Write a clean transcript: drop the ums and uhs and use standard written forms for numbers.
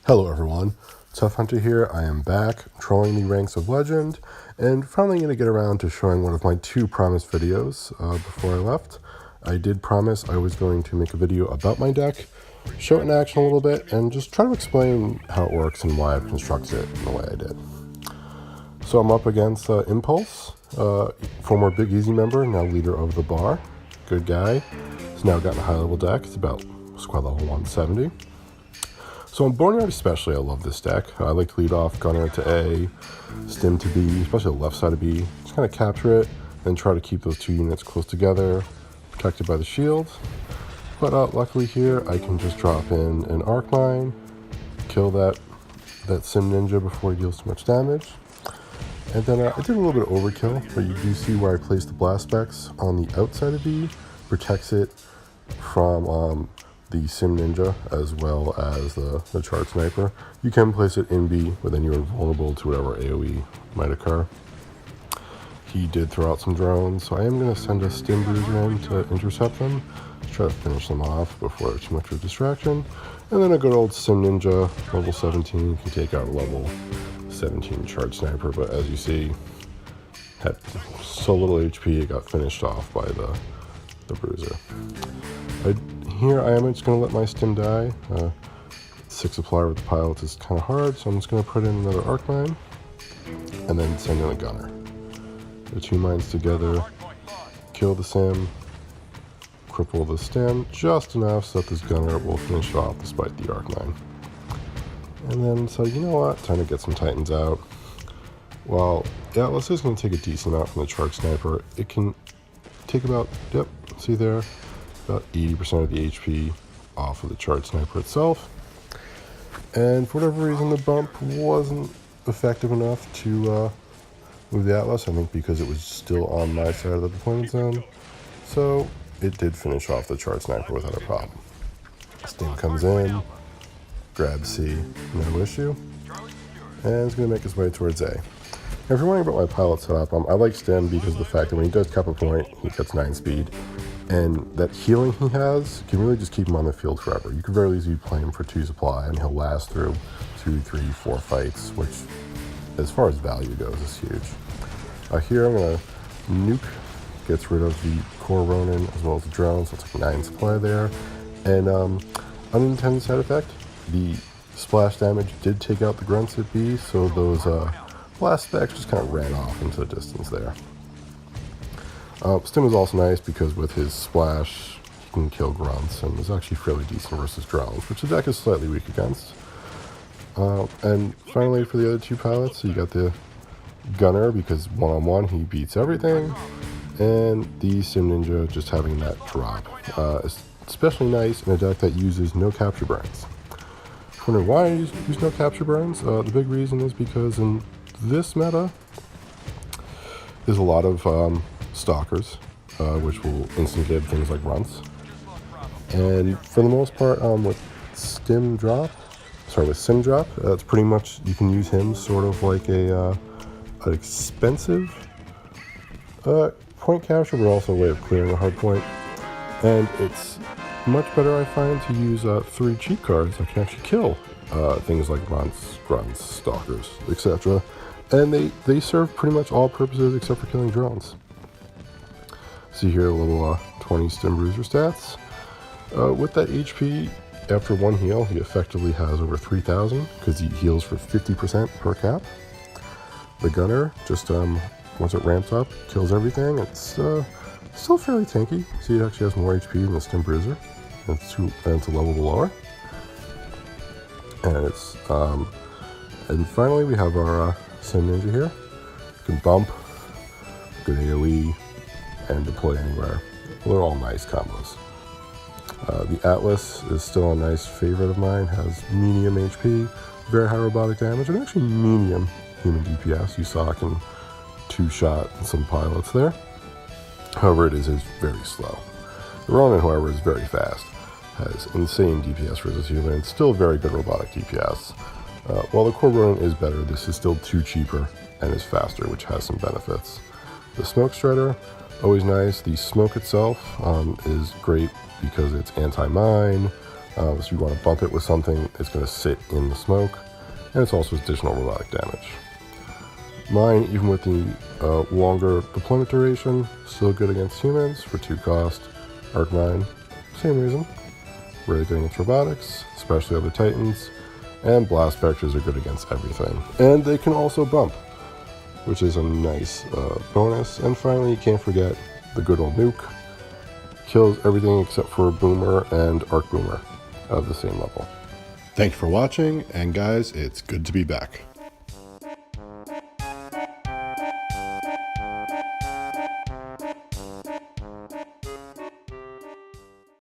Hello everyone, Tough Hunter here. I am back trolling the ranks of Legend and finally going to get around to showing one of my two promised videos before I left. I did promise I was going to make a video about my deck, show it in action a little bit, and just try to explain how it works and why I've constructed it in the way I did. So I'm up against Impulse, former Big Easy member, now leader of the bar. Good guy. He's now gotten a high level deck. It's about squad level 170. So on Boneyard especially, I love this deck. I like to lead off Gunner to A, Stim to B, especially the left side of B. Just kind of capture it, and try to keep those two units close together, protected by the shield. But luckily here, I can just drop in an Arc Mine, kill that Sim Ninja before he deals too much damage. And then I did a little bit of overkill, but you do see where I placed the Blast Specs on the outside of B, protects it from the Sim Ninja as well as the Chart Sniper. You can place it in B, but then you're vulnerable to whatever AoE might occur. He did throw out some drones, so I am going to send a Stim Bruiser in to intercept them, try to finish them off before too much of a distraction. And then a good old Sim Ninja, level 17, can take out a level 17 Chart Sniper, but as you see, had so little HP it got finished off by the Bruiser. Here I am just going to let my Stim die. 6 supplier with the pilots is kind of hard, so I'm just going to put in another Arc Mine and then send in a Gunner. The two mines together, kill the Sim, cripple the Stim just enough so that this Gunner will finish it off despite the Arc Mine. And then, so you know what, time to get some Titans out. Well, the Atlas is going to take a decent amount from the Chart Sniper. It can take about, yep, see there, about 80% of the HP off of the Chart Sniper itself. And for whatever reason, the bump wasn't effective enough to move the Atlas, I think because it was still on my side of the deployment zone. So it did finish off the Chart Sniper without a problem. Stim comes in, grabs C, no issue, and it's going to make its way towards A. Now, if you're wondering about my pilot setup, I like Stim because of the fact that when he does cap a point, he gets 9 speed. And that healing he has can really just keep him on the field forever. You could very easily play him for 2 supply and he'll last through 2, 3, 4 fights, which as far as value goes is huge. Here I'm going to nuke, gets rid of the core Ronin as well as the drones, so it's like 9 supply there. And unintended side effect, the splash damage did take out the grunts at B, so those blast specs just kind of ran off into the distance there. Stim is also nice because with his splash, he can kill grunts and is actually fairly decent versus drones, which the deck is slightly weak against. And finally, for the other two pilots, you got the Gunner because one-on-one he beats everything, and the Sim Ninja just having that drop. It's especially nice in a deck that uses no capture burns. Wondering why I use no capture burns? The big reason is because in this meta, there's a lot of stalkers, which will instigate things like runs. And for the most part, with Sim Drop, it's pretty much, you can use him sort of like an expensive point capture, but also a way of clearing a hard point. And it's much better, I find, to use 3 cheat cards that can actually kill things like runs, grunts, stalkers, etc. And they serve pretty much all purposes except for killing drones. See here a little 20 Stim Bruiser stats. With that HP, after 1 heal, he effectively has over 3,000 because he heals for 50% per cap. The Gunner, just once it ramps up, kills everything. It's still fairly tanky. See, it actually has more HP than the Stim Bruiser. It's a level lower. And it's and finally we have our Sim Ninja here. You can bump, good AoE, and deploy anywhere. They're all nice combos. The Atlas is still a nice favorite of mine, has medium HP, very high robotic damage, and actually medium human DPS. You saw I can 2-shot some pilots there. However, it is very slow. The Ronin, however, is very fast, has insane DPS versus human, and still very good robotic DPS. While the core Ronin is better, this is still 2 cheaper and is faster, which has some benefits. The Smoke Strider, always nice. The smoke itself is great because it's anti-mine, So you want to bump it with something, it's going to sit in the smoke, and it's also additional robotic damage. Mine, even with the longer deployment duration, still good against humans for 2 cost. Arc 9, same reason. Really good against robotics, especially other titans, and blast vectors are good against everything. And they can also bump, which is a nice bonus. And finally, you can't forget the good old nuke. Kills everything except for Boomer and Arc Boomer of the same level. Thank you for watching, and guys, it's good to be back.